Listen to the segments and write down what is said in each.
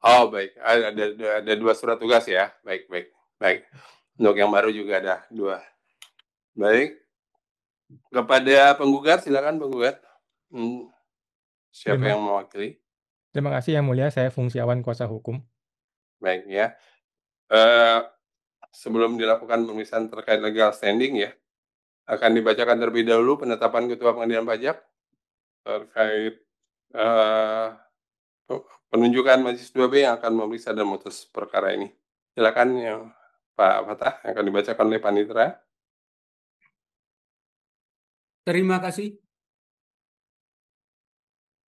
Oh, baik. Ada 2 surat tugas ya? Baik baik baik. Untuk yang baru juga ada 2. Baik. Kepada penggugat, silakan penggugat. Siapa Terima, yang mewakili? terima kasih Yang Mulia, saya Fungsiawan Kuasa Hukum. Baik ya. Eh, Sebelum dilakukan pemeriksaan terkait legal standing ya, akan dibacakan terlebih dahulu penetapan Ketua Pengadilan Pajak terkait eh, penunjukan Majelis 2B yang akan memeriksa dan memutus perkara ini. Silakan yang Pak Fatah yang akan dibacakan oleh Panitera. Terima kasih.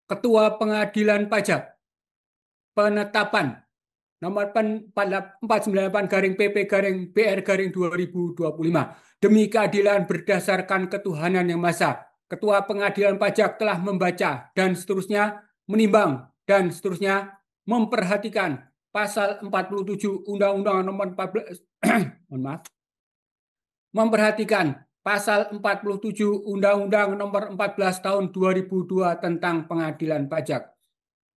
Ketua Pengadilan Pajak, penetapan nomor 498 garing PP garing BR garing 2025. Demi keadilan berdasarkan ketuhanan yang Maha Esa, Ketua Pengadilan Pajak telah membaca dan seterusnya menimbang dan seterusnya memperhatikan pasal 47 Undang-Undang nomor 14 mohon maaf, memperhatikan pasal 47 Undang-Undang nomor 14 tahun 2002 tentang pengadilan pajak,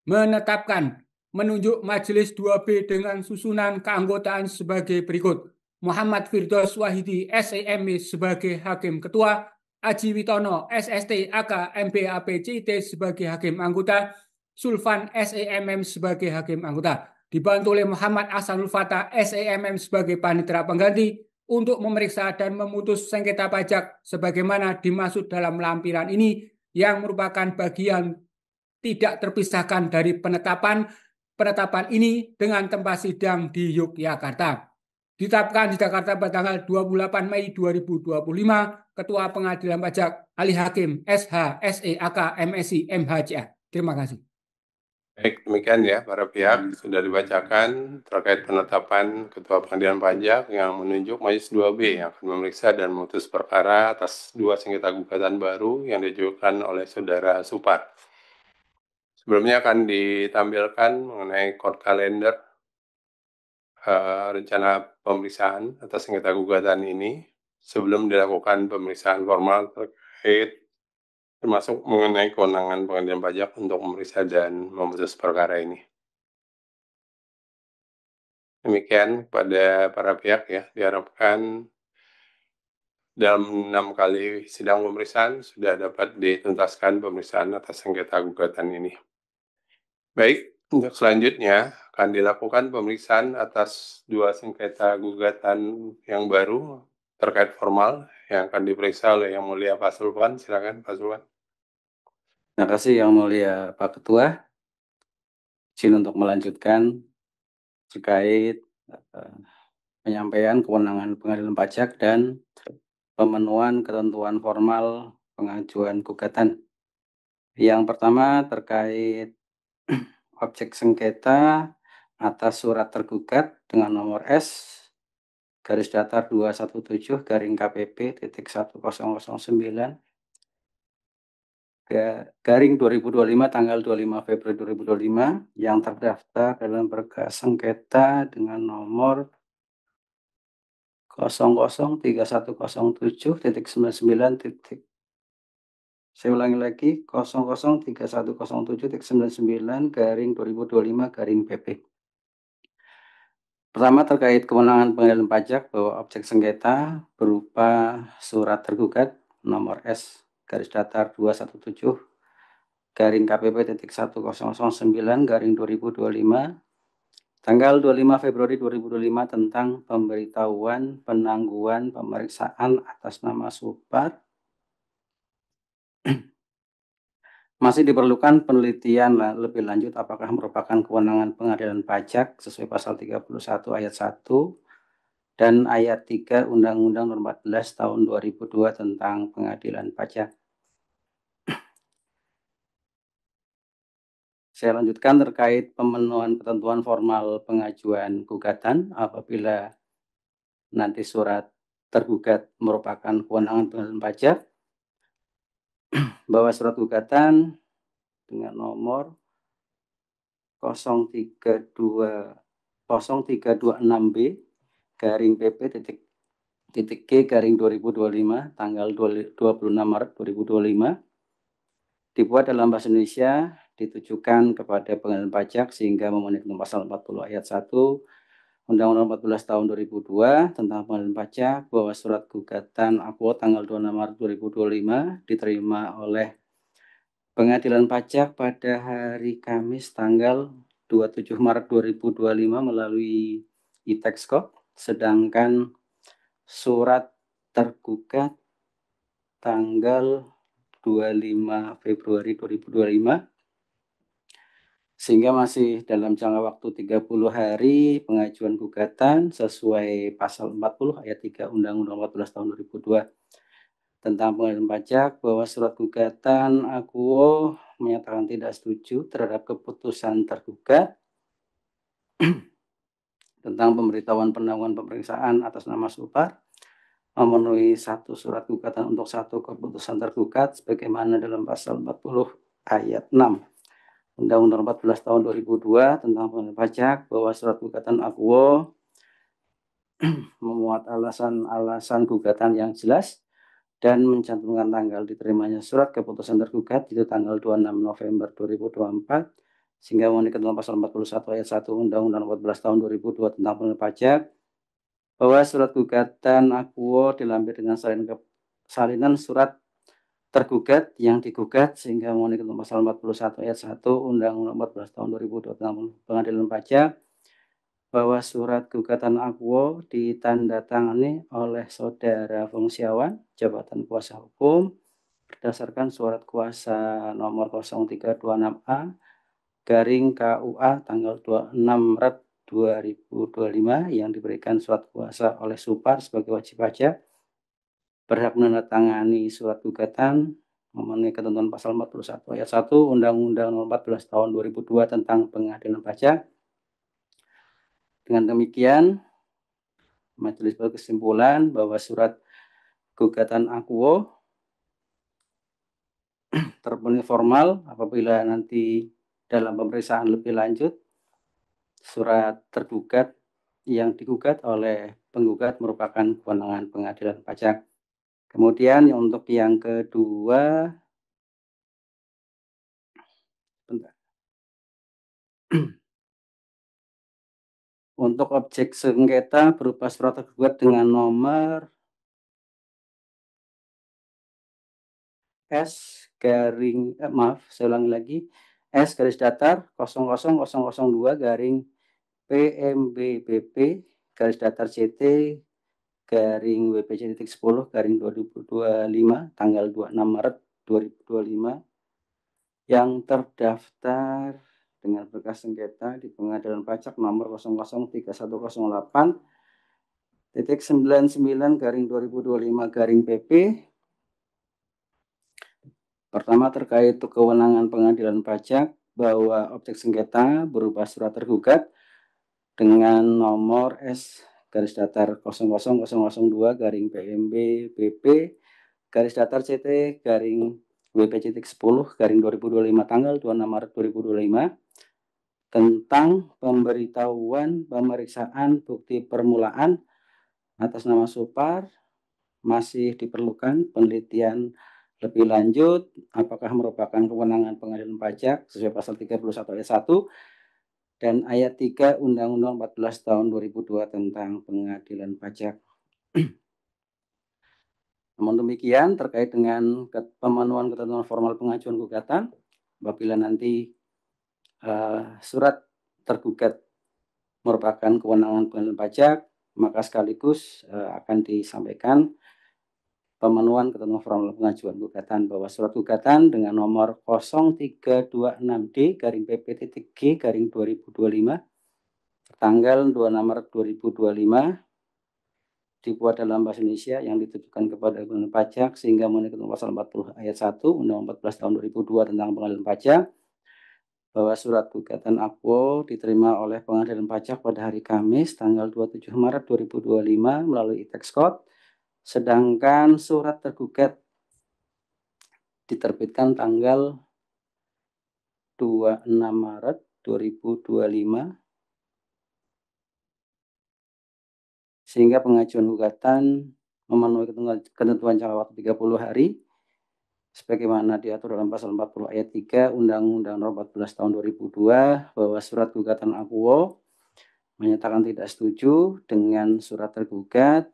menetapkan menunjuk Majelis 2B dengan susunan keanggotaan sebagai berikut: Muhammad Firdaus Wahidi SEME sebagai Hakim Ketua, Aji Witono SST AK MBAP CIT sebagai Hakim Anggota, Sulfan SEMM sebagai Hakim Anggota, dibantu oleh Muhammad Ahsanul Fatah SEMM sebagai Panitera Pengganti untuk memeriksa dan memutus sengketa pajak sebagaimana dimaksud dalam lampiran ini, yang merupakan bagian tidak terpisahkan dari penetapan ini dengan tempat sidang di Yogyakarta. Ditetapkan di Jakarta pada tanggal 28 Mei 2025, Ketua Pengadilan Pajak Ali Hakim SH SEAK MSI MHCA. Terima kasih. Baik, demikian ya para pihak sudah dibacakan terkait penetapan Ketua Pengadilan Pajak yang menunjuk Majelis 2B yang akan memeriksa dan memutus perkara atas 2 sengketa gugatan baru yang diajukan oleh Saudara Supar. Sebelumnya akan ditampilkan mengenai court kalender rencana pemeriksaan atas sengketa gugatan ini sebelum dilakukan pemeriksaan formal terkait termasuk mengenai kewenangan Pengadilan Pajak untuk memeriksa dan memutus perkara ini. Demikian pada para pihak ya, diharapkan dalam 6 kali sidang pemeriksaan sudah dapat dituntaskan pemeriksaan atas sengketa gugatan ini. Baik, untuk selanjutnya akan dilakukan pemeriksaan atas 2 sengketa gugatan yang baru terkait formal yang akan diperiksa oleh Yang Mulia Pak Sulfan. Silakan Pak Sulfan. Terima kasih Yang Mulia Pak Ketua. Izin untuk melanjutkan terkait penyampaian kewenangan Pengadilan Pajak dan pemenuhan ketentuan formal pengajuan gugatan. Yang pertama terkait objek sengketa atas surat tergugat dengan nomor S garis datar 217 garing KPP titik 1009 garing 2025 tanggal 25 Februari 2025 yang terdaftar dalam berkas sengketa dengan nomor 003107.99. Saya ulangi lagi 003107.99 garing 2025 garing PP. Pertama terkait kewenangan Pengadilan Pajak bahwa objek sengketa berupa surat tergugat nomor S garis datar 217 garing KPP titik 1009 garing 2025 tanggal 25 Februari 2025 tentang pemberitahuan penangguhan pemeriksaan atas nama Supar masih diperlukan penelitian lebih lanjut apakah merupakan kewenangan Pengadilan Pajak sesuai pasal 31 ayat 1 dan ayat 3 Undang-Undang Nomor 14 tahun 2002 tentang Pengadilan Pajak. Saya lanjutkan terkait pemenuhan ketentuan formal pengajuan gugatan apabila nanti surat tergugat merupakan kewenangan Pengadilan Pajak, bahwa surat gugatan dengan nomor 0326B garing PP titik G garing 2025 tanggal 26 Maret 2025 dibuat dalam bahasa Indonesia ditujukan kepada pengadilan pajak sehingga memenuhi ketentuan pasal 40 ayat 1 Undang-Undang 14 tahun 2002 tentang pengadilan pajak bahwa surat gugatan Aquo tanggal 26 Maret 2025 diterima oleh Pengadilan Pajak pada hari Kamis tanggal 27 Maret 2025 melalui e-Texcode, sedangkan surat tergugat tanggal 25 Februari 2025 sehingga masih dalam jangka waktu 30 hari pengajuan gugatan sesuai pasal 40 ayat 3 Undang-Undang 14 tahun 2002 tentang pengadilan pajak bahwa surat gugatan Aquo menyatakan tidak setuju terhadap keputusan tergugat tentang pemberitahuan penangguhan pemeriksaan atas nama Supar memenuhi satu surat gugatan untuk satu keputusan tergugat sebagaimana dalam pasal 40 ayat 6 Undang-Undang 14 tahun 2002 tentang pengadilan pajak bahwa surat gugatan Aquo memuat alasan-alasan gugatan yang jelas dan mencantumkan tanggal diterimanya surat keputusan tergugat itu tanggal 26 November 2024 sehingga memenuhi ketentuan pasal 41 ayat 1 Undang-Undang 14 tahun 2002 tentang pengadilan pajak bahwa surat gugatan Aquo dilampir dengan salinan surat tergugat yang digugat sehingga memenuhi ketentuan pasal 41 ayat 1 Undang-Undang 14 tahun 2002 tentang pengadilan pajak bahwa surat gugatan Aquo ditandatangani oleh Saudara Fungsiawan Jabatan Kuasa Hukum berdasarkan surat kuasa nomor 0326A garing KUA tanggal 26 Maret 2025 yang diberikan surat kuasa oleh Supar sebagai wajib pajak berhak menandatangani surat gugatan memenuhi ketentuan pasal 41 ayat 1 Undang-Undang 14 tahun 2002 tentang pengadilan pajak. Dengan demikian, majelis berkesimpulan bahwa surat gugatan Aquo terpenuhi formal apabila nanti dalam pemeriksaan lebih lanjut surat tergugat yang digugat oleh penggugat merupakan kewenangan pengadilan pajak. Kemudian untuk yang kedua, untuk objek sengketa berupa surat tergugat dengan nomor S garing saya ulangi lagi S garis datar 00002 garing PMBBP garis datar CT garing WPC.10 garing 2025 tanggal 26 Maret 2025 yang terdaftar dengan berkas sengketa di Pengadilan Pajak nomor 003121 garing 2025 garing PP. Pertama terkait kewenangan Pengadilan Pajak bahwa objek sengketa berupa surat tergugat dengan nomor S garis datar 00002 garing PMB BP garis datar CT garing WPC.10 garing 2025 tanggal 26 Maret 2025 tentang pemberitahuan pemeriksaan bukti permulaan atas nama Supar masih diperlukan penelitian lebih lanjut apakah merupakan kewenangan Pengadilan Pajak sesuai pasal 31 ayat 1 dan ayat 3 Undang-Undang 14 tahun 2002 tentang Pengadilan Pajak. Namun demikian terkait dengan pemenuhan ketentuan formal pengajuan gugatan apabila nanti surat tergugat merupakan kewenangan Pengadilan Pajak maka sekaligus akan disampaikan pemenuhan ketentuan formal pengajuan gugatan bahwa surat gugatan dengan nomor 0326D garing PP.G garing 2025 tanggal 26 Maret 2025 dibuat dalam bahasa Indonesia yang ditujukan kepada Pengadilan Pajak sehingga memenuhi ketentuan pasal 40 ayat 1 Undang-Undang 14 tahun 2002 tentang Pengadilan Pajak bahwa surat gugatan Aquo diterima oleh Pengadilan Pajak pada hari Kamis tanggal 27 Maret 2025 melalui e-Texcode. Sedangkan surat tergugat diterbitkan tanggal 26 Maret 2025 sehingga pengajuan gugatan memenuhi ketentuan jangka waktu 30 hari sebagaimana diatur dalam pasal 40 ayat 3 Undang-Undang Nomor 14 Tahun 2002 bahwa surat gugatan akuo menyatakan tidak setuju dengan surat tergugat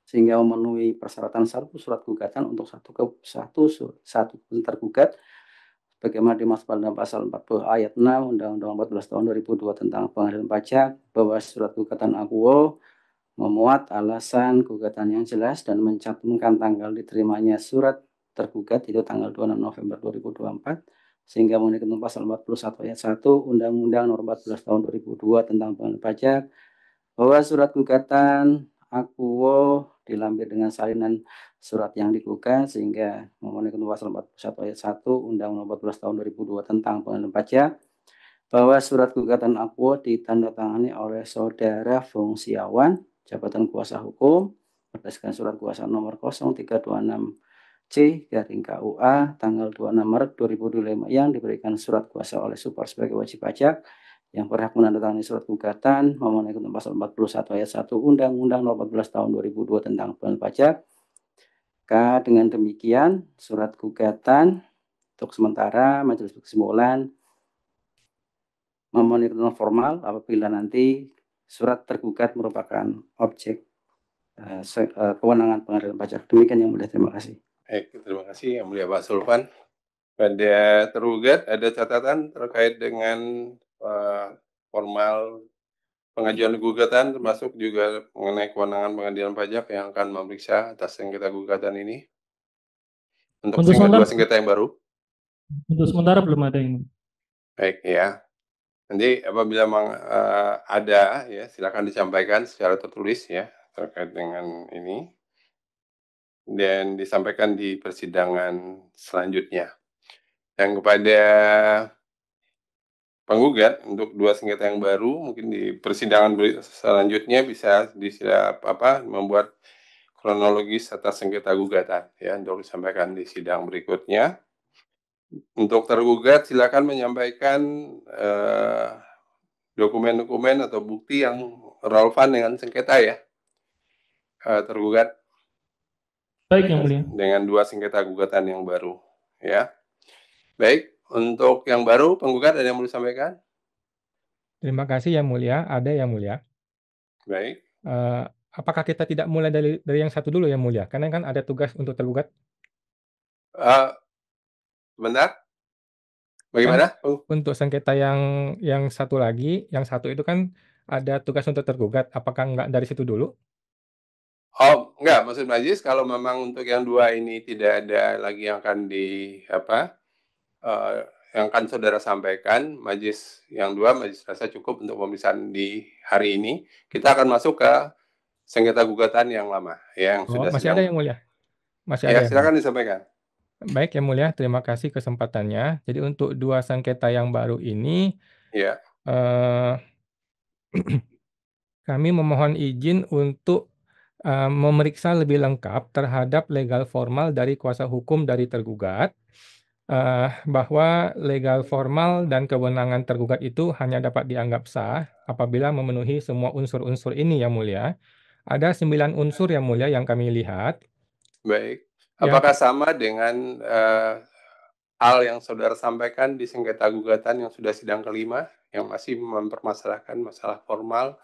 sehingga memenuhi persyaratan satu surat gugatan untuk satu tergugat bagaimana dimaksud dalam pasal 40 ayat 6 Undang-Undang 14 Tahun 2002 tentang pengadilan pajak bahwa surat gugatan akuo memuat alasan gugatan yang jelas dan mencantumkan tanggal diterimanya surat tergugat itu tanggal 26 November 2024 sehingga memenuhi ketentuan pasal 41 ayat 1 Undang-Undang Nomor 14 Tahun 2002 tentang pengadilan pajak bahwa surat gugatan akuo dilampir dengan salinan surat yang digugat sehingga memenuhi ketentuan pasal 41 ayat 1 Undang-Undang 14 Tahun 2002 tentang pengadilan pajak bahwa surat gugatan akuo ditandatangani oleh Saudara Fungsiawan Jabatan Kuasa Hukum berdasarkan surat kuasa nomor 0326C garing KUA tanggal 26 Maret 2025 yang diberikan surat kuasa oleh Super sebagai wajib pajak yang berhak menandatangani surat gugatan memenuhi ketentuan pasal 41 ayat 1 Undang-Undang Nomor 14 Tahun 2002 tentang pengadilan pajak. Dengan demikian surat gugatan untuk sementara majelis berkesimpulan memenuhi ketentuan formal apabila nanti surat tergugat merupakan objek kewenangan pengadilan pajak. Demikian yang mulia, terima kasih. Baik, terima kasih yang mulia Pak Sulvan. Pada tergugat ada catatan terkait dengan formal pengajuan gugatan termasuk juga mengenai kewenangan pengadilan pajak yang akan memeriksa atas sengketa gugatan ini untuk dua sengketa yang baru. Untuk sementara belum ada ini. Baik ya. Nanti apabila ada ya silakan disampaikan secara tertulis ya terkait dengan ini dan disampaikan di persidangan selanjutnya. Dan kepada penggugat untuk dua sengketa yang baru mungkin di persidangan selanjutnya bisa membuat kronologis atas sengketa gugatan ya untuk disampaikan di sidang berikutnya. Untuk tergugat silakan menyampaikan dokumen-dokumen atau bukti yang relevan dengan sengketa ya tergugat. Baik yang mulia. Dengan dua sengketa gugatan yang baru ya. Baik, untuk yang baru penggugat ada yang mau disampaikan? Terima kasih yang mulia, ada yang mulia. Baik. Apakah kita tidak mulai dari yang satu dulu yang mulia? Karena kan ada tugas untuk tergugat. Benar? Bagaimana? Untuk sengketa yang satu lagi, yang satu itu kan ada tugas untuk tergugat. Apakah enggak dari situ dulu? Oh, enggak. Maksud majelis kalau memang untuk yang dua ini tidak ada lagi yang akan yang akan saudara sampaikan, majelis yang dua, majelis rasa cukup untuk pemeriksaan di hari ini. Kita akan masuk ke sengketa gugatan yang lama, yang sudah masih ada yang mulia. Masih ya, ada. silakan disampaikan. Baik yang mulia, terima kasih kesempatannya. Jadi untuk dua sengketa yang baru ini, ya. Kami memohon izin untuk memeriksa lebih lengkap terhadap legal formal dari kuasa hukum dari tergugat, bahwa legal formal dan kewenangan tergugat itu hanya dapat dianggap sah apabila memenuhi semua unsur-unsur ini yang mulia. Ada 9 unsur yang mulia yang kami lihat. Baik. Apakah sama dengan hal yang saudara sampaikan di sengketa gugatan yang sudah sidang kelima yang masih mempermasalahkan masalah formal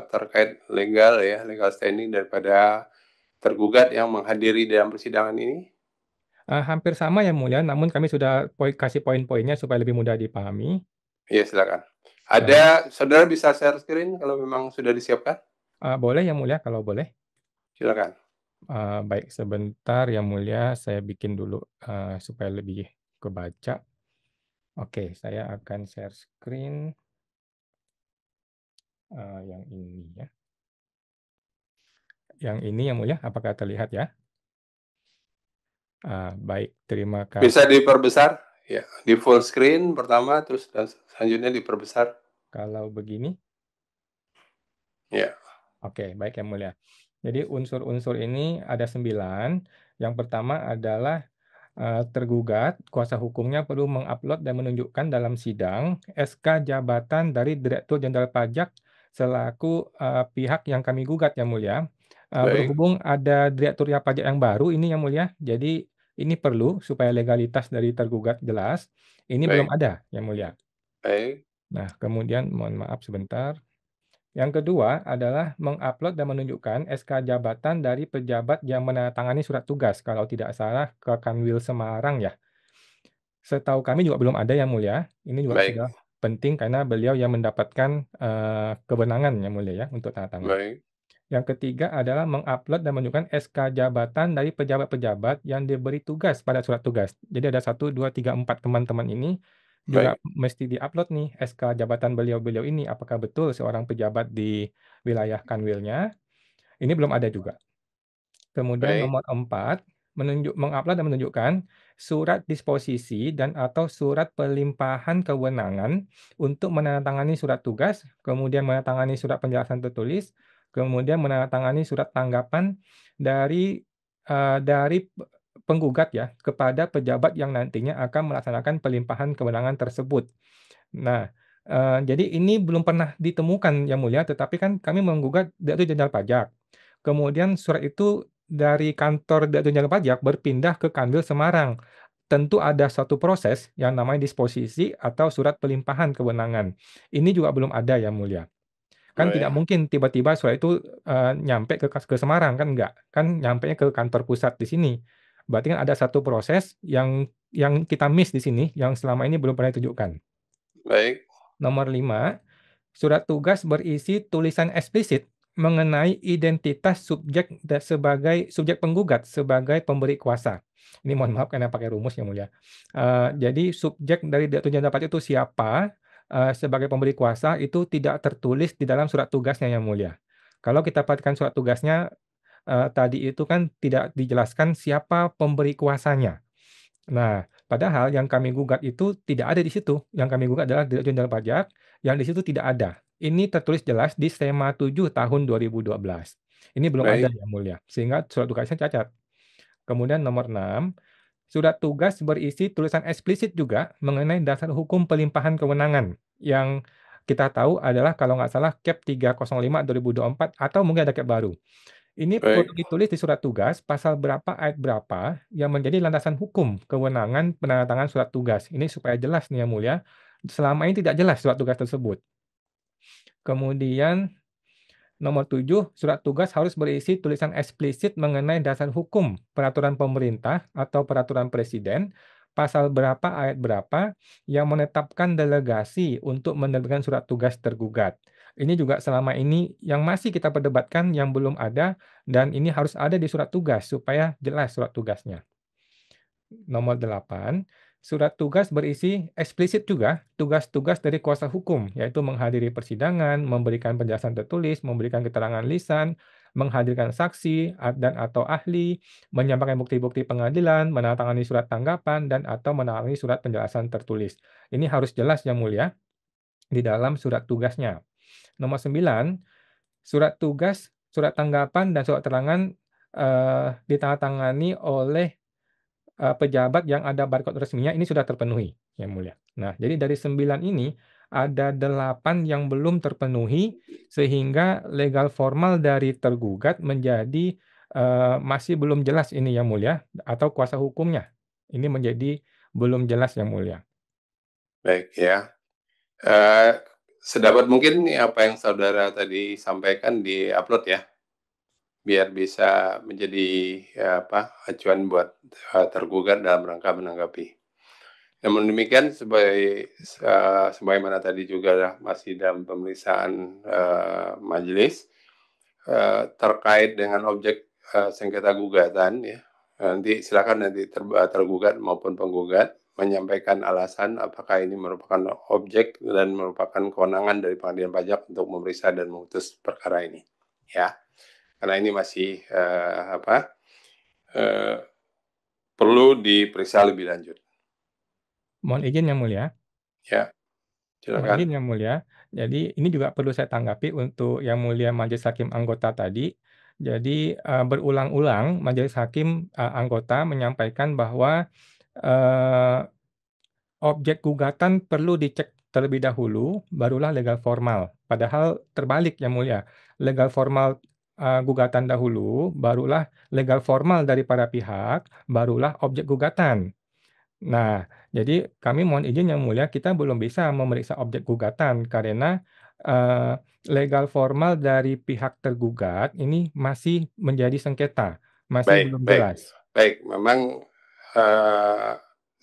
terkait legal standing daripada tergugat yang menghadiri dalam persidangan ini? Hampir sama yang mulia, namun kami sudah kasih poin-poinnya supaya lebih mudah dipahami. Iya, silakan. Ada, saudara bisa share screen kalau memang sudah disiapkan? Boleh yang mulia, kalau boleh. Silakan. Baik, sebentar yang mulia, saya bikin dulu supaya lebih kebaca. Oke, saya akan share screen. Yang ini ya. Yang ini yang mulia, apakah terlihat ya? Baik, terima kasih. Bisa diperbesar? Ya, di full screen pertama, terus dan selanjutnya diperbesar. Kalau begini? Ya. Oke, baik yang mulia. Jadi unsur-unsur ini ada 9. Yang pertama adalah tergugat, kuasa hukumnya perlu mengupload dan menunjukkan dalam sidang SK jabatan dari Direktur Jenderal Pajak selaku pihak yang kami gugat yang mulia. Baik, Berhubung ada direktur pajak yang baru ini yang mulia, jadi ini perlu supaya legalitas dari tergugat jelas. Ini belum baik, ada yang mulia. baik, Nah, kemudian mohon maaf sebentar. Yang kedua adalah mengupload dan menunjukkan SK jabatan dari pejabat yang menandatangani surat tugas. Kalau tidak salah ke Kanwil Semarang ya. Setahu kami juga belum ada yang mulia. Ini juga baik, sudah penting karena beliau yang mendapatkan kewenangan yang mulia ya untuk tanda tangan. baik, Yang ketiga adalah mengupload dan menunjukkan SK jabatan dari pejabat-pejabat yang diberi tugas pada surat tugas. Jadi ada 1, 2, 3, 4 teman-teman ini juga baik, mesti diupload nih SK jabatan beliau-beliau ini. Apakah betul seorang pejabat di wilayah Kanwilnya? Ini belum ada juga. Kemudian baik, nomor 4, mengupload dan menunjukkan surat disposisi dan atau surat pelimpahan kewenangan untuk menandatangani surat tugas, kemudian menandatangani surat penjelasan tertulis, kemudian menandatangani surat tanggapan dari penggugat ya kepada pejabat yang nantinya akan melaksanakan pelimpahan kewenangan tersebut. Nah, jadi ini belum pernah ditemukan yang mulia, tetapi kan kami menggugat Direktur Jenderal Pajak. Kemudian surat itu dari kantor Direktur Jenderal Pajak berpindah ke Kanwil Semarang. Tentu ada satu proses yang namanya disposisi atau surat pelimpahan kewenangan. Ini juga belum ada yang mulia. Kan tidak baik, mungkin tiba-tiba surat itu nyampe ke Semarang, kan enggak. Kan nyampenya ke kantor pusat di sini. Berarti kan ada satu proses yang kita miss di sini, yang selama ini belum pernah ditunjukkan. baik, Nomor 5, surat tugas berisi tulisan eksplisit mengenai identitas sebagai subjek penggugat sebagai pemberi kuasa. Ini mohon maaf karena pakai rumus yang mulia. Jadi subjek dari Direktur Jenderal Pajak itu siapa sebagai pemberi kuasa itu tidak tertulis di dalam surat tugasnya yang mulia. Kalau kita perhatikan surat tugasnya tadi itu kan tidak dijelaskan siapa pemberi kuasanya. Nah, padahal yang kami gugat itu tidak ada di situ. Yang kami gugat adalah Direktur Jenderal Pajak, yang di situ tidak ada. Ini tertulis jelas di SEMA 7 tahun 2012. Ini belum ada baik, yang mulia, sehingga surat tugasnya cacat. Kemudian nomor 6, surat tugas berisi tulisan eksplisit juga mengenai dasar hukum pelimpahan kewenangan yang kita tahu adalah kalau nggak salah Cap 305 2024 atau mungkin ada Cap baru. Ini perlu baik, ditulis di surat tugas pasal berapa ayat berapa yang menjadi landasan hukum kewenangan penandatangan surat tugas. Ini supaya jelas nih yang mulia. Selama ini tidak jelas surat tugas tersebut. Kemudian nomor 7, surat tugas harus berisi tulisan eksplisit mengenai dasar hukum peraturan pemerintah atau peraturan presiden pasal berapa ayat berapa yang menetapkan delegasi untuk menerbitkan surat tugas tergugat. Ini juga selama ini yang masih kita perdebatkan yang belum ada dan ini harus ada di surat tugas supaya jelas surat tugasnya. Nomor 8, surat tugas berisi eksplisit juga tugas-tugas dari kuasa hukum, yaitu menghadiri persidangan, memberikan penjelasan tertulis, memberikan keterangan lisan, menghadirkan saksi dan atau ahli, menyampaikan bukti-bukti pengadilan, menandatangani surat tanggapan, dan atau menandatangani surat penjelasan tertulis. Ini harus jelas yang mulia di dalam surat tugasnya. Nomor 9, surat tugas, surat tanggapan, dan surat keterangan ditandatangani oleh pejabat yang ada barcode resminya ini sudah terpenuhi, Yang Mulia. Nah, jadi dari 9 ini ada 8 yang belum terpenuhi sehingga legal formal dari tergugat menjadi masih belum jelas ini Yang Mulia atau kuasa hukumnya. Ini menjadi belum jelas Yang Mulia. baik ya. Sedapat mungkin apa yang saudara tadi sampaikan di-upload ya, biar bisa menjadi acuan buat tergugat dalam rangka menanggapi. Namun demikian, sebagaimana tadi juga masih dalam pemeriksaan majelis terkait dengan objek sengketa gugatan ya. Nanti silakan tergugat maupun penggugat menyampaikan alasan apakah ini merupakan objek dan merupakan kewenangan dari Pengadilan Pajak untuk memeriksa dan memutus perkara ini, ya. Karena ini masih perlu diperiksa lebih lanjut. Mohon izin Yang Mulia. Ya, Mohon silakan. izin Yang Mulia. Jadi ini juga perlu saya tanggapi untuk Yang Mulia Majelis Hakim anggota tadi. Jadi berulang-ulang Majelis Hakim anggota menyampaikan bahwa objek gugatan perlu dicek terlebih dahulu, barulah legal formal. Padahal terbalik Yang Mulia. Legal formal gugatan dahulu, barulah legal formal dari para pihak, barulah objek gugatan. Nah, jadi kami mohon izin Yang Mulia, kita belum bisa memeriksa objek gugatan karena legal formal dari pihak tergugat ini masih menjadi sengketa, masih Baik, belum baik, jelas. baik. Memang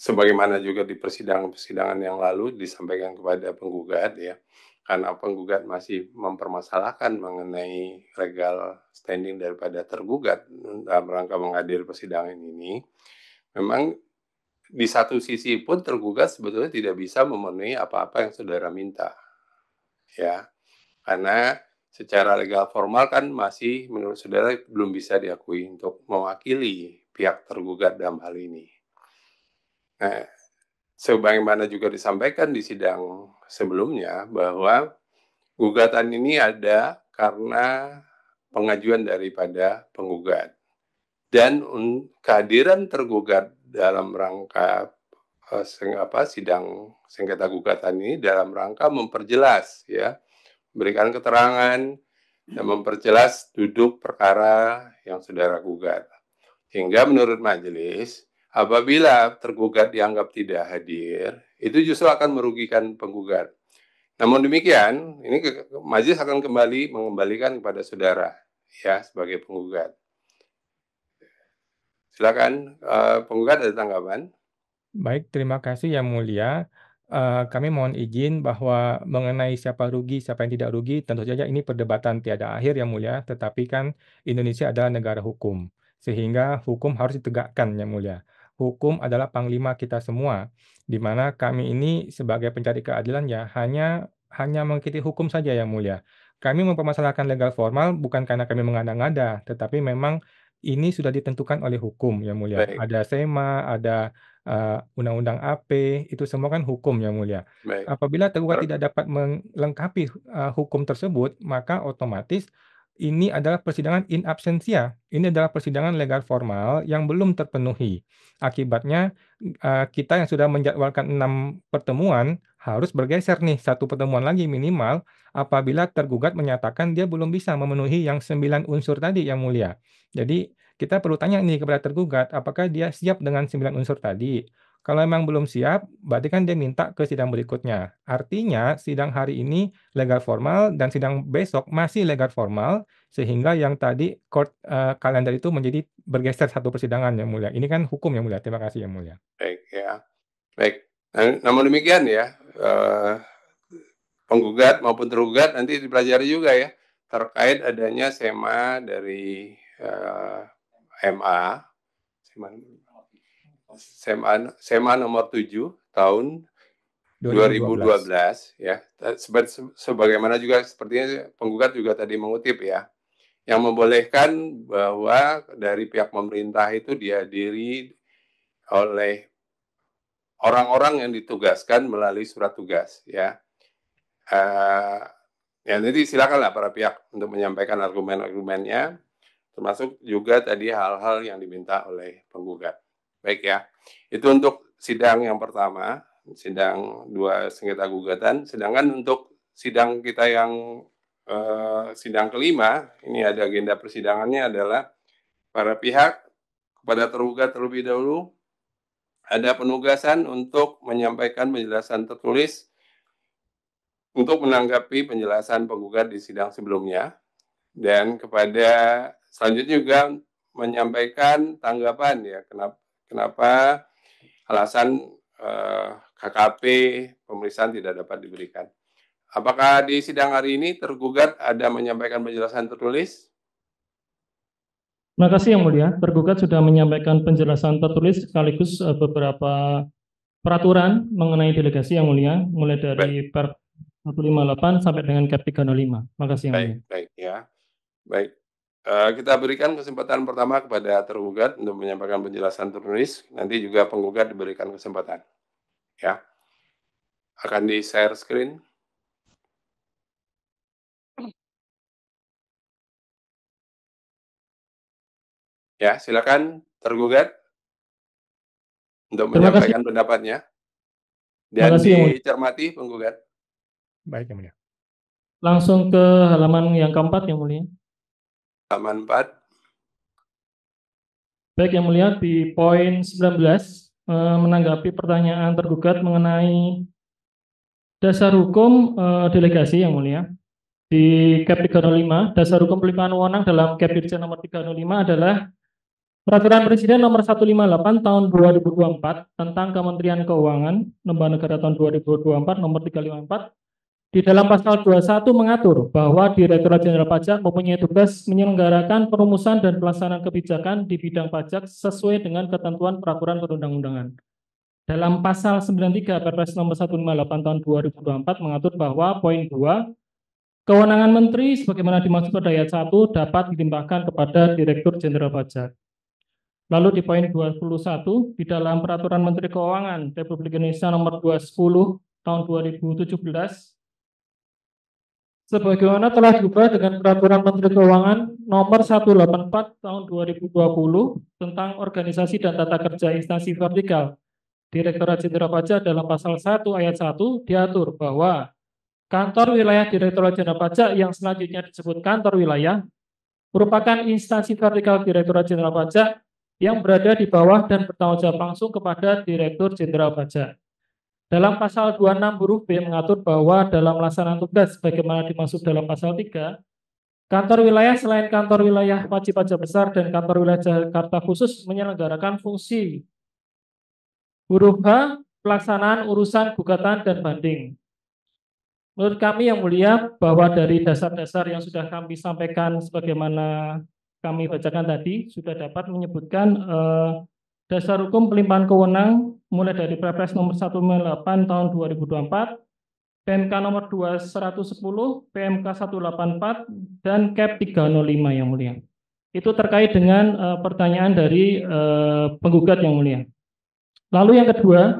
sebagaimana juga di persidangan-persidangan yang lalu disampaikan kepada penggugat ya, karena penggugat masih mempermasalahkan mengenai legal standing daripada tergugat dalam rangka menghadiri persidangan ini, memang di satu sisi pun tergugat sebetulnya tidak bisa memenuhi apa-apa yang saudara minta, ya, karena secara legal formal kan masih menurut saudara belum bisa diakui untuk mewakili pihak tergugat dalam hal ini. Nah, sebagaimana juga disampaikan di sidang sebelumnya bahwa gugatan ini ada karena pengajuan daripada penggugat dan kehadiran tergugat dalam rangka sidang sengketa gugatan ini dalam rangka memperjelas ya, memberikan keterangan dan memperjelas duduk perkara yang saudara gugat. Sehingga menurut majelis, apabila tergugat dianggap tidak hadir, itu justru akan merugikan penggugat. Namun demikian, ini majelis akan kembali mengembalikan kepada saudara ya sebagai penggugat. Silakan penggugat ada tanggapan? Baik, terima kasih Yang Mulia. Kami mohon izin bahwa mengenai siapa rugi, siapa yang tidak rugi, tentu saja ini perdebatan tiada akhir Yang Mulia, tetapi kan Indonesia adalah negara hukum, sehingga hukum harus ditegakkan Yang Mulia. Hukum adalah panglima kita semua, di mana kami ini sebagai pencari keadilan ya hanya mengikuti hukum saja Yang Mulia. Kami mempermasalahkan legal formal bukan karena kami mengada-ngada, tetapi memang ini sudah ditentukan oleh hukum Yang Mulia. Baik. Ada SEMA, ada Undang-Undang AP, itu semua kan hukum Yang Mulia. Baik. Apabila tergugat tidak dapat melengkapi hukum tersebut, maka otomatis ini adalah persidangan in absentia. Ini adalah persidangan legal formal yang belum terpenuhi. Akibatnya kita yang sudah menjadwalkan 6 pertemuan harus bergeser nih 1 pertemuan lagi minimal apabila tergugat menyatakan dia belum bisa memenuhi yang 9 unsur tadi Yang Mulia. Jadi kita perlu tanya nih kepada tergugat, apakah dia siap dengan 9 unsur tadi? Kalau memang belum siap, berarti kan dia minta ke sidang berikutnya. Artinya sidang hari ini legal formal dan sidang besok masih legal formal, sehingga yang tadi court kalender itu menjadi bergeser 1 persidangan Yang Mulia. Ini kan hukum Yang Mulia. Terima kasih Yang Mulia. Baik ya, baik. Namun demikian ya, penggugat maupun tergugat nanti dipelajari juga ya terkait adanya SEMA dari SEMA nomor 7 tahun 2012 ya. Sebagaimana juga sepertinya penggugat juga tadi mengutip ya, yang membolehkan bahwa dari pihak pemerintah itu dihadiri oleh orang-orang yang ditugaskan melalui surat tugas ya. Ya nanti silakanlah para pihak untuk menyampaikan argumen-argumennya, termasuk juga tadi hal-hal yang diminta oleh penggugat. Baik ya, itu untuk sidang yang pertama, sidang 2 sengketa gugatan. Sedangkan untuk sidang kita yang sidang kelima, ini ada agenda persidangannya adalah para pihak kepada tergugat terlebih dahulu ada penugasan untuk menyampaikan penjelasan tertulis untuk menanggapi penjelasan penggugat di sidang sebelumnya, dan kepada selanjutnya juga menyampaikan tanggapan ya kenapa alasan KKP pemeriksaan tidak dapat diberikan. Apakah di sidang hari ini tergugat ada menyampaikan penjelasan tertulis? Terima kasih Yang Mulia. Tergugat sudah menyampaikan penjelasan tertulis sekaligus beberapa peraturan mengenai delegasi Yang Mulia, mulai dari Per 158 sampai dengan Cap 305. Terima kasih Yang Mulia. Baik ya. Baik. Kita berikan kesempatan pertama kepada tergugat untuk menyampaikan penjelasan tertulis. Nanti juga penggugat diberikan kesempatan. Ya. Akan di-share screen. Ya, silakan tergugat untuk menyampaikan pendapatnya. Dan dicermati penggugat. Baik Yang Mulia. Langsung ke halaman yang keempat Yang Mulia. halaman 4. Baik, Yang Mulia, di poin 19 menanggapi pertanyaan tergugat mengenai dasar hukum delegasi, Yang Mulia. Di Cap 305, dasar hukum pelimpahan wewenang dalam Cap Dirjen nomor 305 adalah Peraturan Presiden nomor 158 tahun 2024 tentang Kementerian Keuangan, Lembaga Negara tahun 2024 nomor 354. Di dalam pasal 21 mengatur bahwa Direktorat Jenderal Pajak mempunyai tugas menyelenggarakan perumusan dan pelaksanaan kebijakan di bidang pajak sesuai dengan ketentuan peraturan perundang-undangan. Dalam pasal 93 Perpres nomor 158 tahun 2024 mengatur bahwa poin 2, kewenangan Menteri sebagaimana dimaksud pada ayat 1 dapat dilimpahkan kepada Direktur Jenderal Pajak. Lalu di poin 21, di dalam Peraturan Menteri Keuangan Republik Indonesia nomor 210 tahun 2017, sebagaimana telah diubah dengan Peraturan Menteri Keuangan nomor 184 tahun 2020 tentang organisasi dan tata kerja instansi vertikal Direktorat Jenderal Pajak dalam pasal 1 ayat 1 diatur bahwa kantor wilayah Direktorat Jenderal Pajak yang selanjutnya disebut kantor wilayah merupakan instansi vertikal Direktorat Jenderal Pajak yang berada di bawah dan bertanggung jawab langsung kepada Direktur Jenderal Pajak. Dalam pasal 26 huruf B mengatur bahwa dalam melaksanakan tugas sebagaimana dimaksud dalam pasal 3, kantor wilayah selain kantor wilayah wajib pajak besar dan kantor wilayah Jakarta khusus menyelenggarakan fungsi huruf H, pelaksanaan urusan gugatan dan banding. Menurut kami Yang Mulia, bahwa dari dasar-dasar yang sudah kami sampaikan sebagaimana kami bacakan tadi, sudah dapat menyebutkan dasar hukum pelimpahan kewenang mulai dari Perpres nomor 198 tahun 2024, PMK nomor 2110, PMK 184, dan Cap 305 Yang Mulia. Itu terkait dengan pertanyaan dari penggugat Yang Mulia. Lalu yang kedua,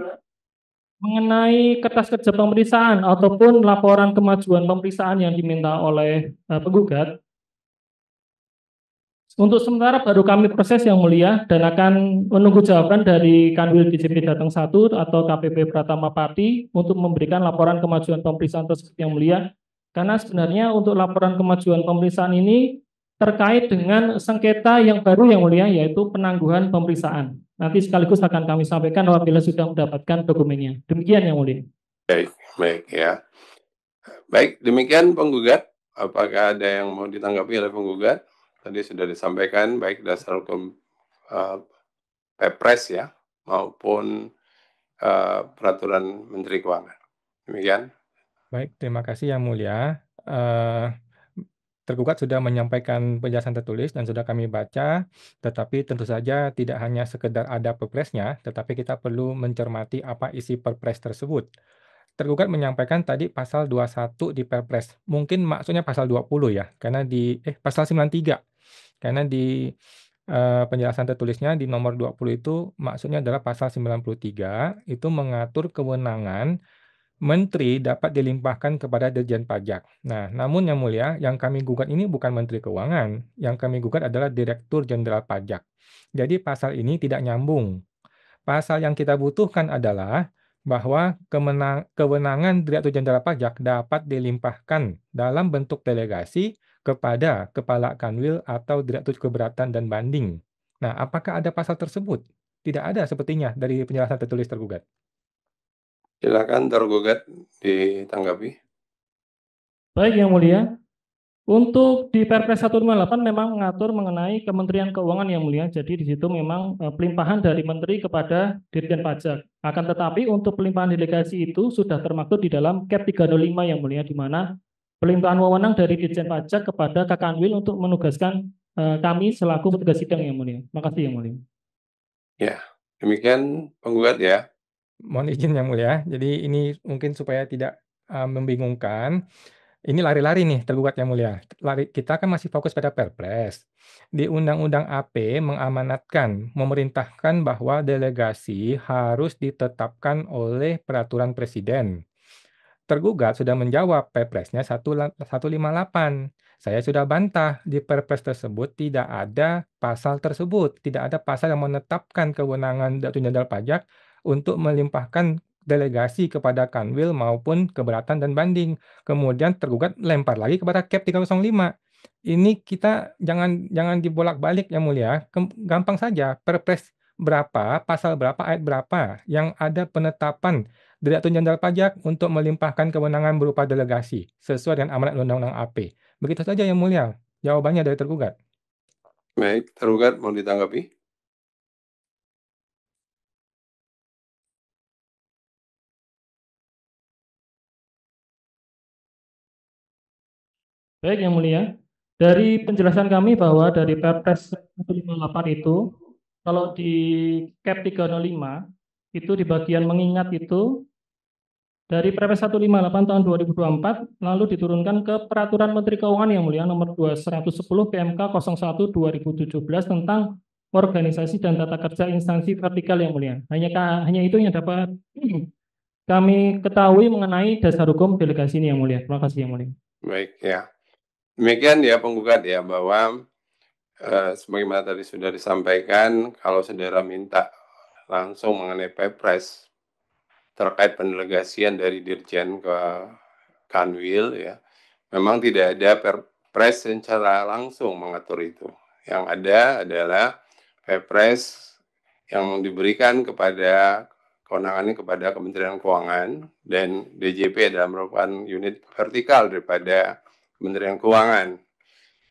mengenai kertas kerja pemeriksaan ataupun laporan kemajuan pemeriksaan yang diminta oleh penggugat, untuk sementara baru kami proses Yang Mulia dan akan menunggu jawaban dari Kanwil DJP Jateng 1 atau KPP Pratama Pati untuk memberikan laporan kemajuan pemeriksaan tersebut Yang Mulia. Karena sebenarnya untuk laporan kemajuan pemeriksaan ini terkait dengan sengketa yang baru Yang Mulia, yaitu penangguhan pemeriksaan. Nanti sekaligus akan kami sampaikan apabila sudah mendapatkan dokumennya. Demikian Yang Mulia. Baik ya. Baik, demikian penggugat. Apakah ada yang mau ditanggapi oleh penggugat? Tadi sudah disampaikan baik dasar hukum Perpres ya maupun peraturan Menteri Keuangan. Demikian. Baik, terima kasih Yang Mulia. Tergugat sudah menyampaikan penjelasan tertulis dan sudah kami baca, tetapi tentu saja tidak hanya sekedar ada perpresnya, tetapi kita perlu mencermati apa isi perpres tersebut. Tergugat menyampaikan tadi pasal 21 di perpres, mungkin maksudnya pasal 20 ya, karena di pasal 93, karena di penjelasan tertulisnya di nomor 20 itu maksudnya adalah pasal 93, itu mengatur kewenangan Menteri dapat dilimpahkan kepada Dirjen Pajak. Nah, namun Yang Mulia, yang kami gugat ini bukan Menteri Keuangan. Yang kami gugat adalah Direktur Jenderal Pajak. Jadi pasal ini tidak nyambung. Pasal yang kita butuhkan adalah bahwa kewenangan Direktur Jenderal Pajak dapat dilimpahkan dalam bentuk delegasi kepada Kepala Kanwil atau Direktur Keberatan dan Banding. Nah, apakah ada pasal tersebut? Tidak ada sepertinya dari penjelasan tertulis tergugat. Silakan tergugat ditanggapi. Baik Yang Mulia, untuk di Perpres 158 memang mengatur mengenai Kementerian Keuangan Yang Mulia, jadi di situ memang pelimpahan dari Menteri kepada Dirjen Pajak. Akan tetapi untuk pelimpahan delegasi itu sudah termaktub di dalam Cap 305 Yang Mulia, di mana pelimpahan wewenang dari Dirjen Pajak kepada Kakanwil untuk menugaskan kami selaku petugas sidang Yang Mulia. Makasih Yang Mulia. Ya, demikian penggugat ya. Mohon izin Yang Mulia, jadi ini mungkin supaya tidak membingungkan, ini lari-lari nih tergugat Yang Mulia. Kita kan masih fokus pada Perpres. Di Undang-Undang AP mengamanatkan, memerintahkan bahwa delegasi harus ditetapkan oleh peraturan Presiden. Tergugat sudah menjawab Perpresnya 158. Saya sudah bantah di Perpres tersebut tidak ada pasal tersebut, tidak ada pasal yang menetapkan kewenangan Direktur Jenderal Pajak untuk melimpahkan delegasi kepada Kanwil maupun Keberatan dan Banding. Kemudian tergugat lempar lagi kepada Cap 305. ini kita jangan dibolak-balik Yang Mulia. Gampang saja, Perpres berapa, pasal berapa, ayat berapa yang ada penetapan Direktur Jenderal Pajak untuk melimpahkan kewenangan berupa delegasi sesuai dengan amanat Undang-Undang AP. Begitu saja Yang Mulia. Jawabannya dari tergugat. Baik, tergugat mau ditanggapi? Baik, Yang Mulia. Dari penjelasan kami bahwa dari Perpres 158 itu, kalau di Cap 305, itu di bagian mengingat itu, dari Perpres 158 tahun 2024, lalu diturunkan ke Peraturan Menteri Keuangan Yang Mulia nomor 110 PMK 01 2017 tentang organisasi dan tata kerja instansi vertikal Yang Mulia. Hanya itu yang dapat kami ketahui mengenai dasar hukum delegasi ini Yang Mulia. Terima kasih Yang Mulia. Baik ya. Demikian ya penggugat ya bahwa sebagaimana tadi sudah disampaikan, kalau saudara minta langsung mengenai Perpres terkait pendelegasian dari Dirjen ke Kanwil ya, memang tidak ada Perpres secara langsung mengatur itu. Yang ada adalah Perpres yang diberikan kepada kewenangannya kepada Kementerian Keuangan, dan DJP adalah merupakan unit vertikal daripada Kementerian Keuangan.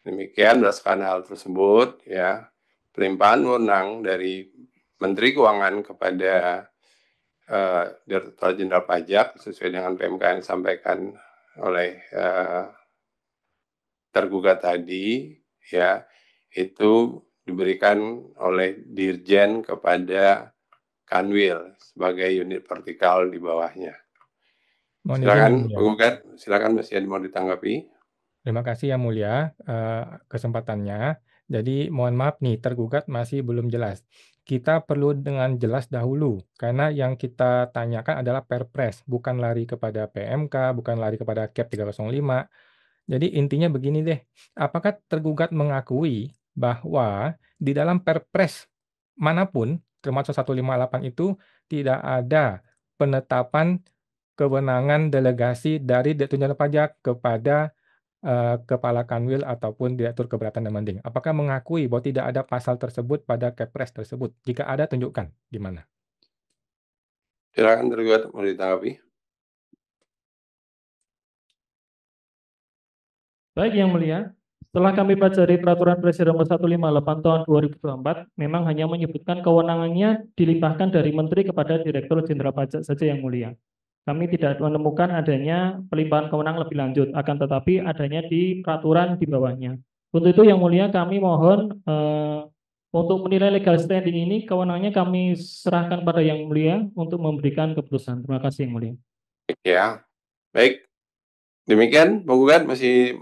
Demikian berdasarkan hal tersebut ya, pelimpahan wewenang dari Menteri Keuangan kepada Direktur Jenderal Pajak sesuai dengan PMK yang disampaikan oleh tergugat tadi ya, itu diberikan oleh Dirjen kepada Kanwil sebagai unit vertikal di bawahnya. Mohon izin, Silakan Yang Mulia. penggugat, silakan masih mau ditanggapi. Terima kasih Yang Mulia kesempatannya. Jadi mohon maaf nih, tergugat masih belum jelas. Kita perlu dengan jelas dahulu, karena yang kita tanyakan adalah Perpres, bukan lari kepada PMK, bukan lari kepada Cap 305. Jadi intinya begini deh, apakah tergugat mengakui bahwa di dalam Perpres manapun, termasuk 158 itu, tidak ada penetapan kewenangan delegasi dari Direktur Jenderal Pajak kepada Kepala Kanwil ataupun Direktur Keberatan dan Banding. Apakah mengakui bahwa tidak ada pasal tersebut pada Kepres tersebut? Jika ada, tunjukkan di mana. Silakan tergugat mau ditanggapi. Baik Yang Mulia, setelah kami pelajari Peraturan Presiden Nomor 158 Tahun 2024, memang hanya menyebutkan kewenangannya dilimpahkan dari Menteri kepada Direktur Jenderal Pajak saja Yang Mulia. Kami tidak menemukan adanya pelimpahan kewenangan lebih lanjut, akan tetapi adanya di peraturan di bawahnya. Untuk itu Yang Mulia, kami mohon untuk menilai legal standing ini, kewenangannya kami serahkan pada Yang Mulia untuk memberikan keputusan. Terima kasih Yang Mulia. Ya, baik. Demikian penggugat masih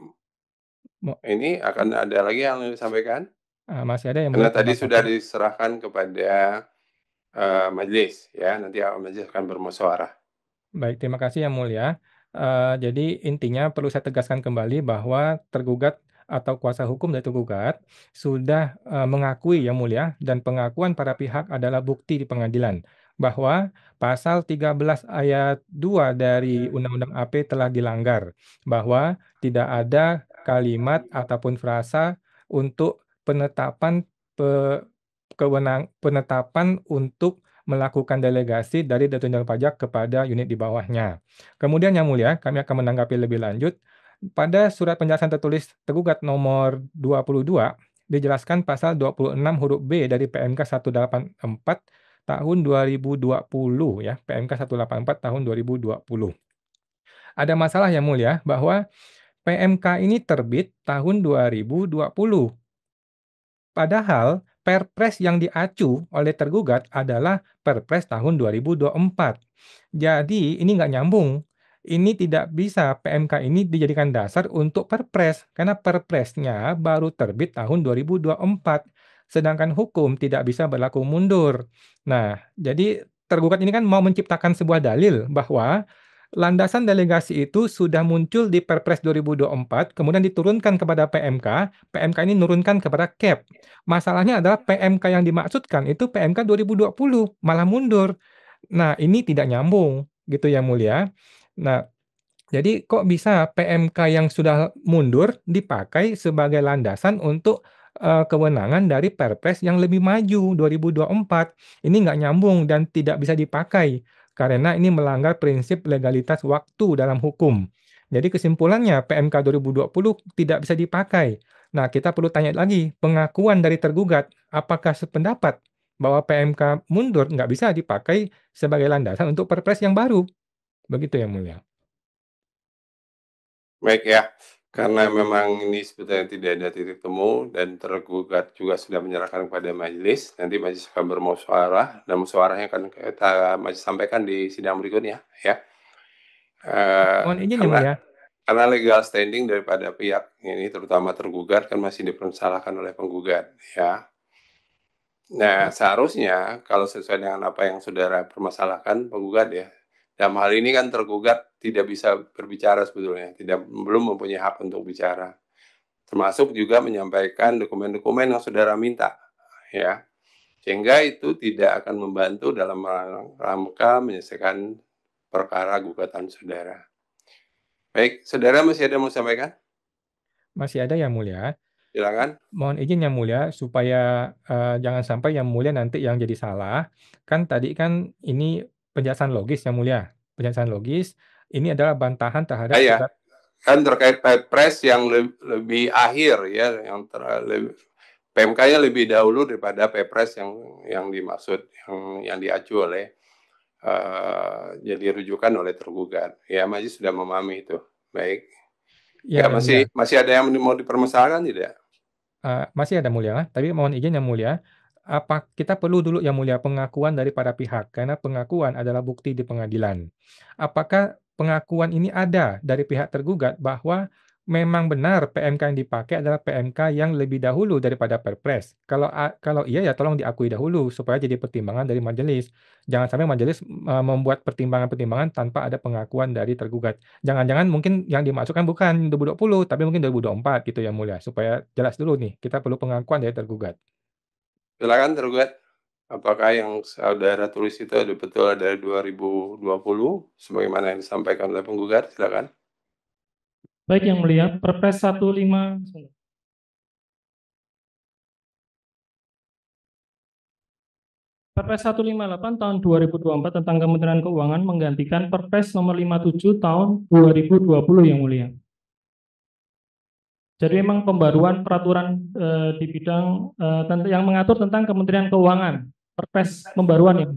ini akan ada lagi yang disampaikan? Masih ada Yang Karena Mulia. tadi sudah diserahkan kepada majelis ya, nanti majelis akan bermusyawarah. Baik, terima kasih Yang Mulia. Jadi intinya perlu saya tegaskan kembali bahwa tergugat atau kuasa hukum dari tergugat sudah mengakui Yang Mulia, dan pengakuan para pihak adalah bukti di pengadilan bahwa pasal 13 ayat 2 dari Undang-Undang AP telah dilanggar, bahwa tidak ada kalimat ataupun frasa untuk penetapan penetapan untuk melakukan delegasi dari Direktur Jenderal Pajak kepada unit di bawahnya. Kemudian Yang Mulia, kami akan menanggapi lebih lanjut. Pada surat penjelasan tertulis tergugat nomor 22, dijelaskan pasal 26 huruf B dari PMK 184 tahun 2020 ya, PMK 184 tahun 2020. Ada masalah Yang Mulia bahwa PMK ini terbit tahun 2020. Padahal Perpres yang diacu oleh tergugat adalah Perpres tahun 2024. Jadi ini nggak nyambung. Ini tidak bisa PMK ini dijadikan dasar untuk Perpres, karena Perpresnya baru terbit tahun 2024. Sedangkan hukum tidak bisa berlaku mundur. Nah, jadi tergugat ini kan mau menciptakan sebuah dalil bahwa landasan delegasi itu sudah muncul di Perpres 2024, kemudian diturunkan kepada PMK, PMK ini nurunkan kepada Cap. Masalahnya adalah PMK yang dimaksudkan itu PMK 2020, malah mundur. Nah, ini tidak nyambung gitu Yang Mulia. Nah, Jadi kok bisa PMK yang sudah mundur dipakai sebagai landasan untuk kewenangan dari Perpres yang lebih maju 2024? Ini nggak nyambung dan tidak bisa dipakai karena ini melanggar prinsip legalitas waktu dalam hukum. Jadi kesimpulannya PMK 2020 tidak bisa dipakai. Nah, kita perlu tanya lagi, pengakuan dari tergugat, apakah sependapat bahwa PMK mundur nggak bisa dipakai sebagai landasan untuk Perpres yang baru? Begitu yang mulia. Baik ya, karena memang ini sebetulnya tidak ada titik temu dan tergugat juga sudah menyerahkan kepada majelis, nanti majelis akan bermusyawarah dan musyawarahnya akan kita majelis sampaikan di sidang berikutnya ya. Mohon izin yang mulia. Karena legal standing daripada pihak ini terutama tergugat kan masih dipermasalahkan oleh penggugat ya. Nah, seharusnya kalau sesuai dengan apa yang saudara permasalahkan penggugat ya, dalam hal ini kan tergugat tidak bisa berbicara sebetulnya, belum mempunyai hak untuk bicara. Termasuk juga menyampaikan dokumen-dokumen yang saudara minta, ya. Sehingga itu tidak akan membantu dalam rangka menyelesaikan perkara gugatan saudara. Baik, saudara masih ada yang mau sampaikan? Masih ada yang mulia. Silakan. Mohon izin yang mulia supaya jangan sampai yang mulia nanti yang jadi salah. Kan tadi kan ini penjelasan logis yang mulia. Penjelasan logis ini adalah bantahan terhadap Ya, surat. kan terkait Perpres yang lebih akhir ya, yang PMK-nya lebih dahulu daripada Perpres yang dimaksud, yang diacu oleh jadi rujukan oleh tergugat. Ya, majelis sudah memahami itu. Baik. Ya, yang mulia. masih ada yang mau dipermasalahkan tidak? Masih ada mulia, tapi mohon izin yang mulia, apa kita perlu dulu yang mulia pengakuan dari para pihak karena pengakuan adalah bukti di pengadilan. Apakah pengakuan ini ada dari pihak tergugat bahwa memang benar PMK yang dipakai adalah PMK yang lebih dahulu daripada Perpres? Kalau iya ya tolong diakui dahulu supaya jadi pertimbangan dari majelis. Jangan sampai majelis membuat pertimbangan-pertimbangan tanpa ada pengakuan dari tergugat. Jangan-jangan mungkin yang dimasukkan bukan 2020, tapi mungkin 2024 gitu ya mulia. Supaya jelas dulu nih, kita perlu pengakuan dari tergugat. Silakan tergugat. Apakah yang saudara tulis itu betul dari 2020 sebagaimana yang disampaikan oleh penggugat? Silakan. Baik yang mulia, Perpres 15 Perpres 158 tahun 2024 tentang Kementerian Keuangan menggantikan Perpres nomor 57 tahun 2020 yang mulia. Jadi memang pembaruan peraturan di bidang yang mengatur tentang Kementerian Keuangan. Perpres pembaruan yang.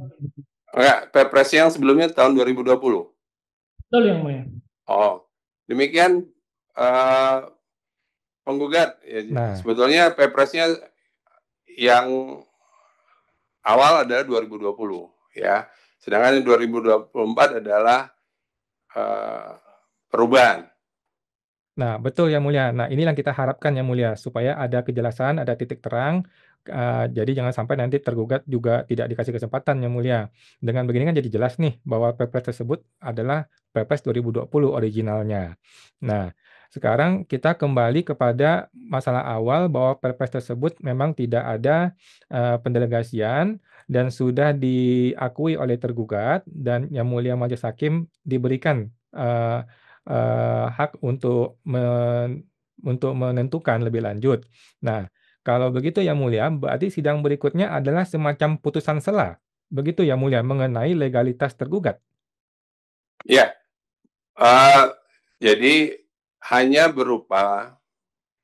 Enggak, Perpres yang sebelumnya tahun 2020. Betul yang mulia. Oh, demikian penggugat. Ya, Nah. sebetulnya Perpresnya yang awal adalah 2020 ya. Sedangkan 2024 adalah perubahan. Nah, betul yang mulia. Nah, inilah yang kita harapkan yang mulia supaya ada kejelasan, ada titik terang. Jadi jangan sampai nanti tergugat juga tidak dikasih kesempatan yang mulia. Dengan begini kan jadi jelas nih bahwa Perpres tersebut adalah Perpres 2020 originalnya. Nah, sekarang kita kembali kepada masalah awal bahwa Perpres tersebut memang tidak ada pendelegasian dan sudah diakui oleh tergugat dan yang mulia majelis hakim diberikan hak untuk menentukan lebih lanjut. Nah, kalau begitu yang mulia, berarti sidang berikutnya adalah semacam putusan sela. Begitu yang mulia mengenai legalitas tergugat. Ya, jadi hanya berupa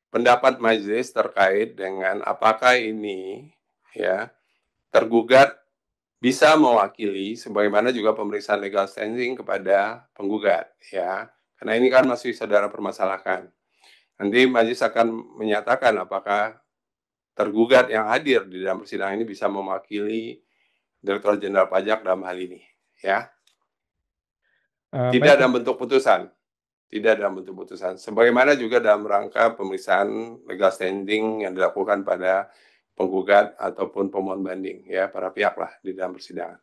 pendapat majelis terkait dengan apakah ini ya tergugat bisa mewakili sebagaimana juga pemeriksaan legal standing kepada penggugat ya. Karena ini kan masih saudara permasalahkan. Nanti majelis akan menyatakan apakah tergugat yang hadir di dalam persidangan ini bisa mewakili Direktur Jenderal Pajak dalam hal ini ya. Tidak dalam bentuk putusan. Tidak dalam bentuk putusan. Sebagaimana juga dalam rangka pemeriksaan legal standing yang dilakukan pada penggugat ataupun pemohon banding ya, para pihak lah di dalam persidangan.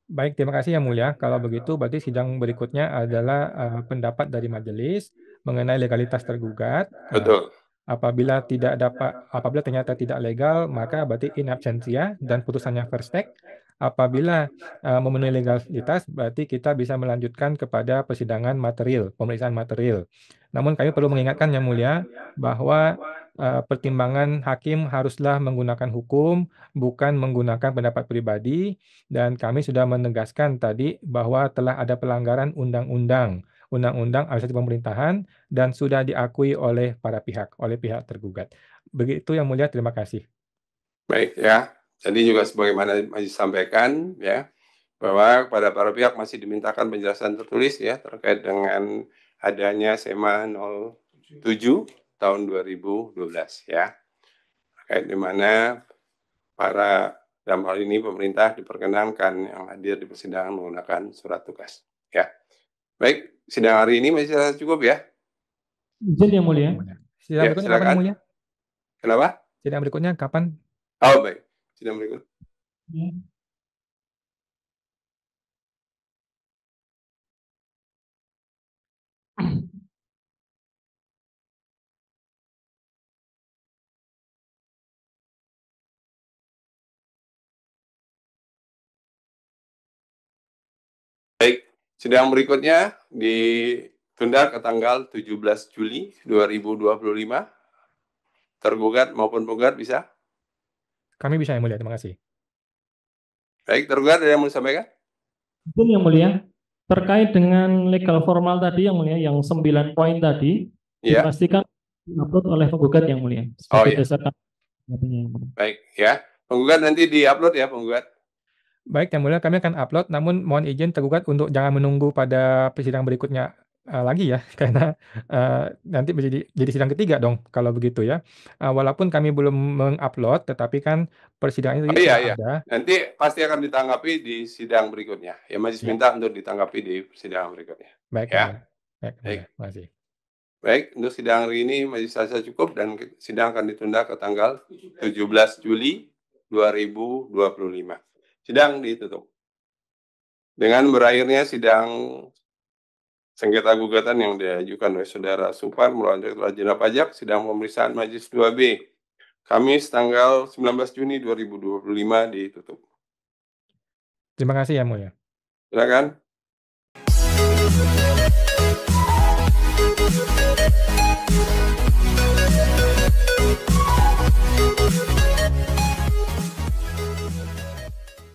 Baik, terima kasih yang mulia. Kalau begitu berarti sidang berikutnya adalah pendapat dari majelis mengenai legalitas tergugat. Betul. Apabila ternyata tidak legal, maka berarti in absentia dan putusannya first take. Apabila memenuhi legalitas, berarti kita bisa melanjutkan kepada persidangan material, pemeriksaan material. Namun kami perlu mengingatkan Yang Mulia bahwa pertimbangan hakim haruslah menggunakan hukum, bukan menggunakan pendapat pribadi, dan kami sudah menegaskan tadi bahwa telah ada pelanggaran undang-undang administrasi pemerintahan dan sudah diakui oleh para pihak, oleh pihak tergugat. Begitu Yang Mulia, terima kasih. Baik ya, jadi juga sebagaimana Majelis sampaikan ya, bahwa kepada para pihak masih dimintakan penjelasan tertulis ya terkait dengan adanya SEMA 07 tahun 2012 ya, terkait di mana para dalam hal ini pemerintah diperkenankan yang hadir di persidangan menggunakan surat tugas ya. Baik, sidang hari ini masih cukup ya. Izin Yang Mulia. Sidang Ya, berikutnya kapan Yang silakan. Mulia? Kenapa? Sidang berikutnya kapan? Oh baik, sidang berikut. Baik, sidang berikutnya ditunda ke tanggal 17 Juli 2025. Tergugat maupun penggugat bisa? Kami bisa Yang Mulia, terima kasih. Baik, tergugat ada yang mau disampaikan? Izin Yang Mulia, terkait dengan legal formal tadi Yang Mulia, yang 9 poin tadi, Iya. dipastikan diupload oleh penggugat Yang Mulia. Oh, Sebagai iya. dasar. Baik, ya. Penggugat nanti diupload ya, penggugat. Baik, Yang Mulia, kami akan upload, namun mohon izin tergugat untuk jangan menunggu pada persidangan berikutnya lagi ya, karena nanti jadi sidang ketiga dong kalau begitu ya. Walaupun kami belum mengupload, tetapi kan persidangan itu Iya, sudah iya. ada. Nanti pasti akan ditanggapi di sidang berikutnya. Ya, Majelis Ya. minta untuk ditanggapi di persidangan berikutnya. Baik, Ya. Yang Mulia. Baik, Yang Baik. Mulia. Terima kasih. Baik, untuk sidang hari ini Majelis rasa cukup dan sidang akan ditunda ke tanggal 17 Juli 2025. Sidang ditutup. Dengan berakhirnya sidang sengketa gugatan yang diajukan oleh Saudara Supar melalui Direktorat Jenderal Pajak, sidang pemeriksaan Majelis 2B, Kamis tanggal 19 Juni 2025 ditutup. Terima kasih Yang Mulia. Silakan.